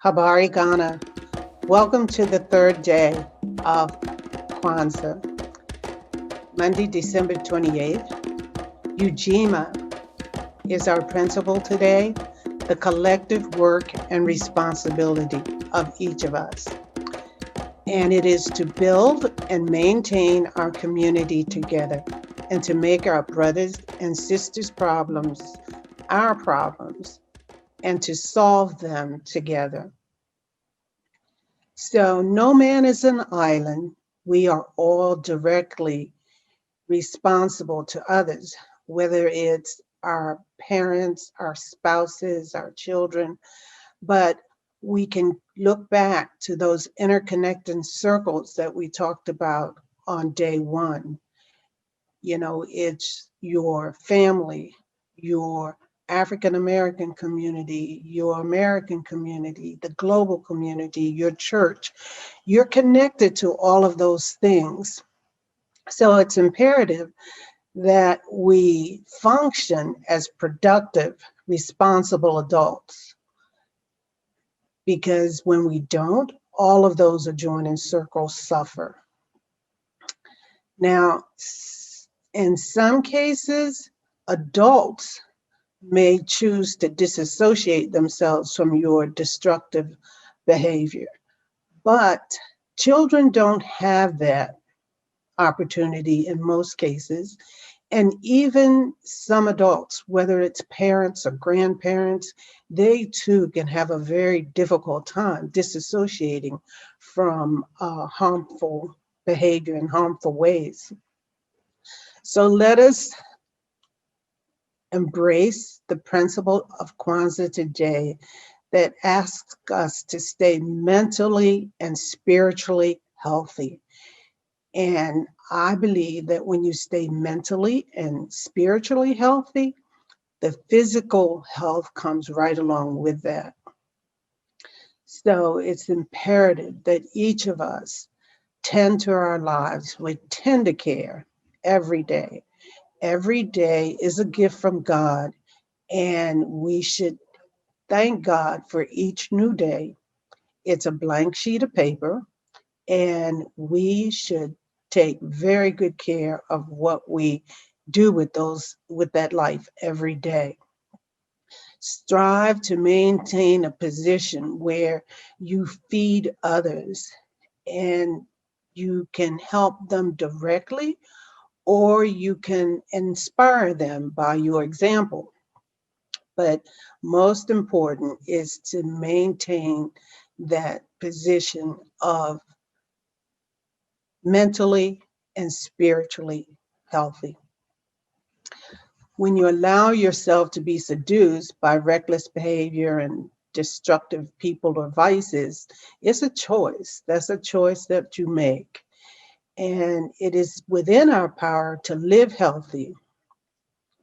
Habari Ghana. Welcome to the third day of Kwanzaa, Monday, December 28th. Ujima is our principle today, the collective work and responsibility of each of us. And it is to build and maintain our community together and to make our brothers and sisters' problems our problems and to solve them together. So no man is an island. We are all directly responsible to others, whether it's our parents, our spouses, our children, but we can look back to those interconnecting circles that we talked about on day one. It's your family, your African American community, your American community, the global community, your church. You're connected to all of those things. So it's imperative that we function as productive, responsible adults, because when we don't, all of those adjoining circles suffer. Now, in some cases, adults may choose to disassociate themselves from your destructive behavior, but children don't have that opportunity in most cases. And even some adults, whether it's parents or grandparents, they too can have a very difficult time disassociating from harmful behavior and harmful ways. So let us embrace the principle of Kwanzaa today that asks us to stay mentally and spiritually healthy. And I believe that when you stay mentally and spiritually healthy, the physical health comes right along with that. So it's imperative that each of us tend to our lives with tender care every day. Every day is a gift from God, and we should thank God for each new day. It's a blank sheet of paper, and we should take very good care of what we do with that life every day. Strive to maintain a position where you feed others and you can help them directly, or you can inspire them by your example. But most important is to maintain that position of mentally and spiritually healthy. When you allow yourself to be seduced by reckless behavior and destructive people or vices, it's a choice. That's a choice that you make. And it is within our power to live healthy.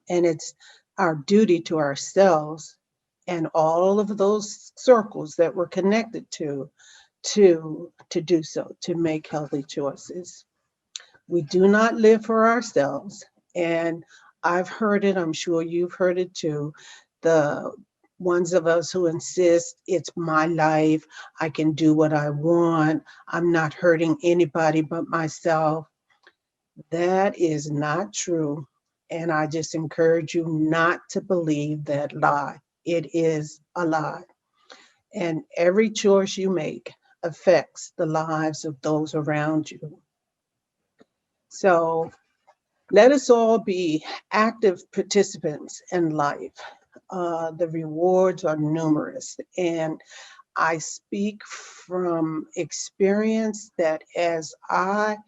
And it's our duty to ourselves and all of those circles that we're connected to do so, to make healthy choices. We do not live for ourselves. And I've heard it, I'm sure you've heard it too. The ones of us who insist it's my life, I can do what I want, I'm not hurting anybody but myself. That is not true. And I just encourage you not to believe that lie. It is a lie. And every choice you make affects the lives of those around you. So let us all be active participants in life. The rewards are numerous. And I speak from experience that as I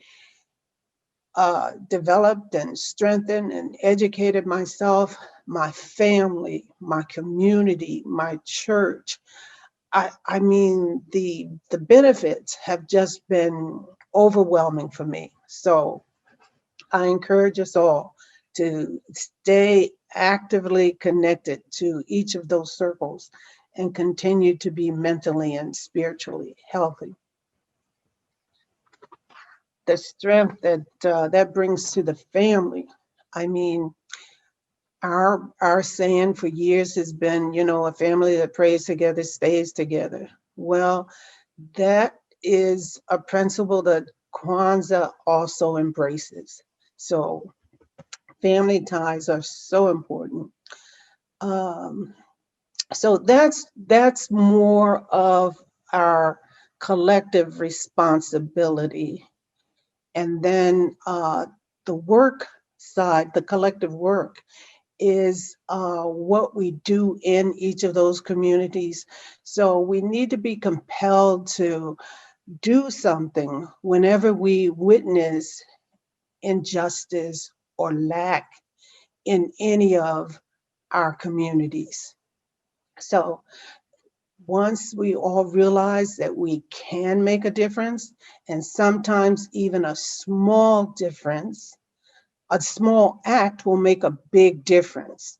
developed and strengthened and educated myself, my family, my community, my church, I mean, the benefits have just been overwhelming for me. So I encourage us all to stay actively connected to each of those circles and continue to be mentally and spiritually healthy. The strength that brings to the family. I mean, our saying for years has been, a family that prays together stays together. Well, that is a principle that Kwanzaa also embraces. So family ties are so important. Um, so that's more of our collective responsibility. And then the work side, the collective work, is what we do in each of those communities. So we need to be compelled to do something whenever we witness injustice or lack in any of our communities. So once we all realize that we can make a difference, and sometimes even a small difference, a small act will make a big difference.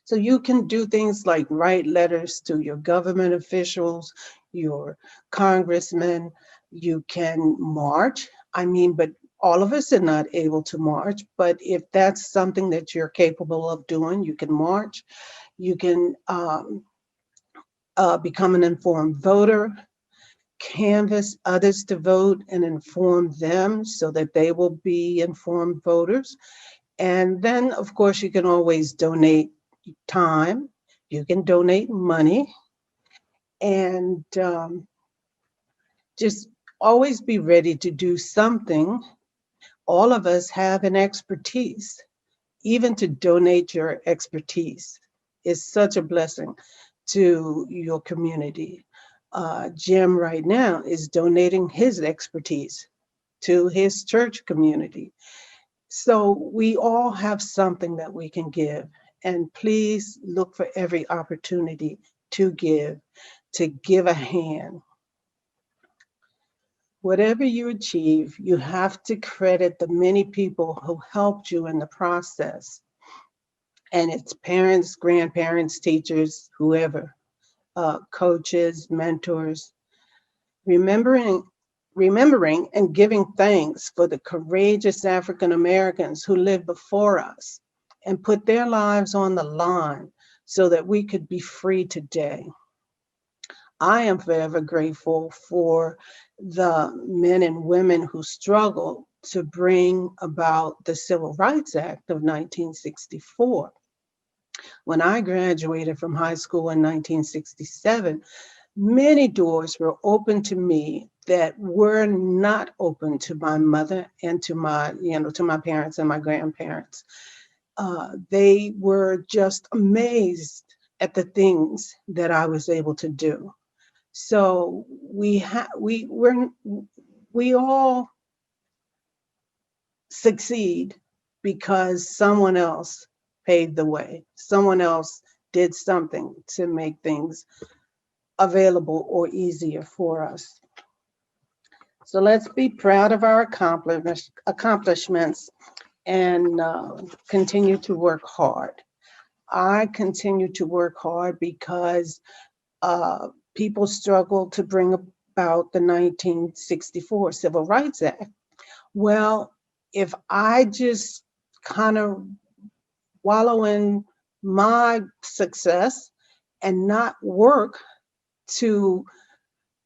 So you can do things like write letters to your government officials, your congressmen. You can march. I mean, but all of us are not able to march. But if that's something that you're capable of doing, you can march. You can become an informed voter, canvass others to vote and inform them so that they will be informed voters. And then, of course, you can always donate time, you can donate money, and just always be ready to do something. All of us have an expertise. Even to donate your expertise is such a blessing to your community. Jim right now is donating his expertise to his church community. So we all have something that we can give. And please look for every opportunity to give a hand. Whatever you achieve, you have to credit the many people who helped you in the process. And it's parents, grandparents, teachers, whoever, coaches, mentors, remembering remembering and giving thanks for the courageous African Americans who lived before us and put their lives on the line so that we could be free today. I am forever grateful for the men and women who struggled to bring about the Civil Rights Act of 1964. When I graduated from high school in 1967, many doors were open to me that were not open to my mother and to my parents and my grandparents. They were just amazed at the things that I was able to do. So we all succeed because someone else paved the way. Someone else did something to make things available or easier for us. So let's be proud of our accomplishments and continue to work hard. I continue to work hard because people struggled to bring about the 1964 Civil Rights Act. Well, if I just kind of wallow in my success and not work to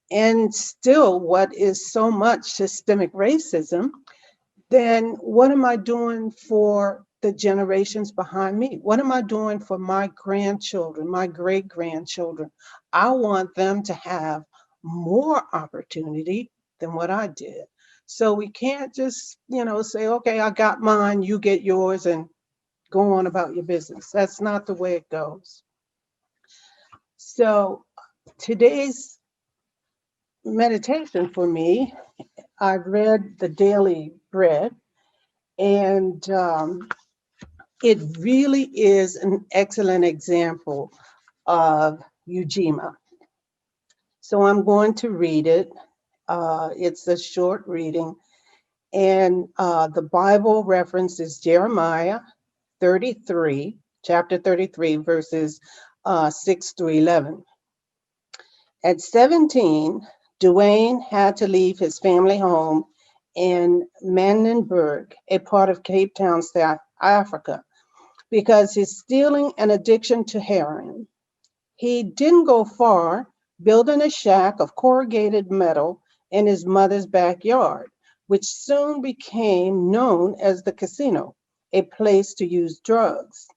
instill what is so much systemic racism, then what am I doing for the generations behind me? What am I doing for my grandchildren, my great grandchildren? I want them to have more opportunity than what I did. So we can't just, say, okay, I got mine, you get yours, and go on about your business. That's not the way it goes. So today's meditation for me, I've read the Daily Bread, and it really is an excellent example of Ujima. So I'm going to read it. It's a short reading, and the Bible reference is Jeremiah 33, chapter 33, verses 6 through 11. At 17, Duane had to leave his family home in Manenberg, a part of Cape Town, South Africa, because his stealing and addiction to heroin. He didn't go far building a shack of corrugated metal in his mother's backyard, which soon became known as the casino, a place to use drugs.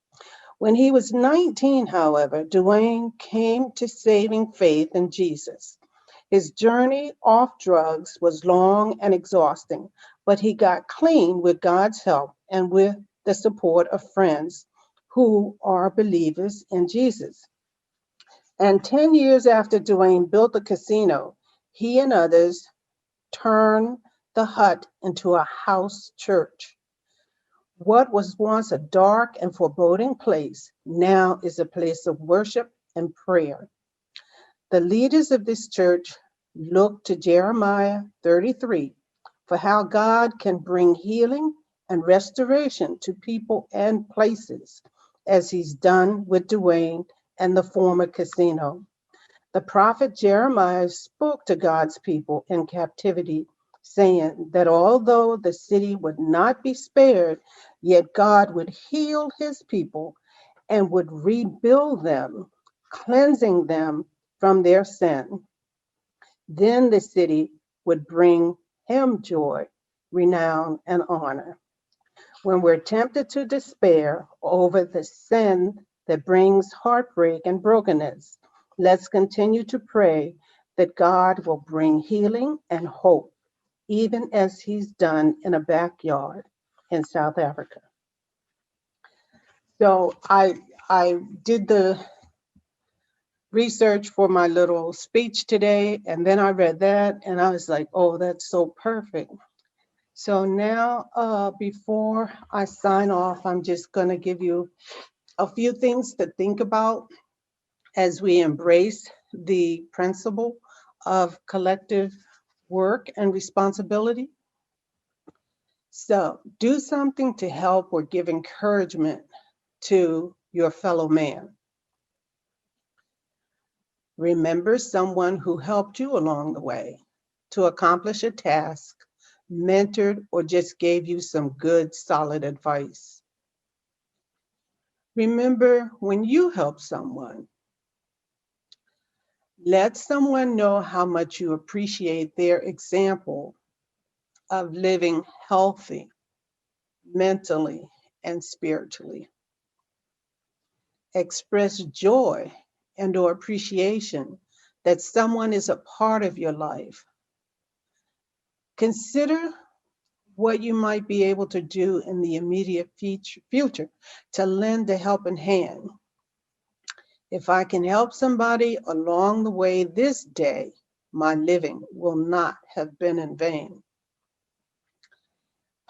When he was 19, however, Duane came to saving faith in Jesus. His journey off drugs was long and exhausting, but he got clean with God's help and with the support of friends who are believers in Jesus. And 10 years after Duane built the casino, he and others turned the hut into a house church. What was once a dark and foreboding place now is a place of worship and prayer. The leaders of this church look to Jeremiah 33 for how God can bring healing and restoration to people and places, as he's done with Duane and the former casino. The prophet Jeremiah spoke to God's people in captivity, saying that although the city would not be spared, yet God would heal his people and would rebuild them, cleansing them from their sin. Then the city would bring him joy, renown, and honor. When we're tempted to despair over the sin that brings heartbreak and brokenness, let's continue to pray that God will bring healing and hope, even as he's done in a backyard in South Africa. So I did the research for my little speech today, and then I read that, and I was like, oh, that's so perfect. So now, before I sign off, I'm just going to give you a few things to think about as we embrace the principle of collective work and responsibility. So, do something to help or give encouragement to your fellow man. Remember someone who helped you along the way to accomplish a task, mentored, or just gave you some good, solid advice. Remember when you help someone. Let someone know how much you appreciate their example of living healthy, mentally, and spiritually. Express joy and or appreciation that someone is a part of your life. Consider what you might be able to do in the immediate future to lend a helping hand. If I can help somebody along the way this day, my living will not have been in vain.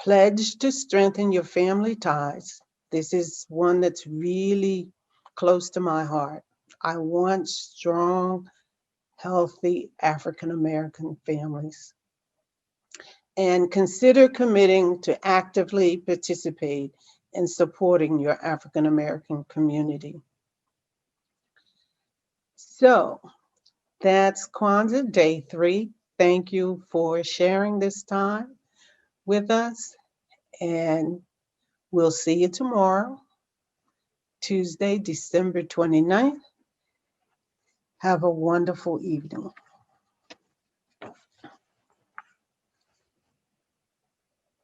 Pledge to strengthen your family ties. This is one that's really close to my heart. I want strong, healthy African American families. And consider committing to actively participate in supporting your African American community. So that's Kwanzaa Day 3. Thank you for sharing this time with us, and we'll see you tomorrow, Tuesday, December 29th. Have a wonderful evening.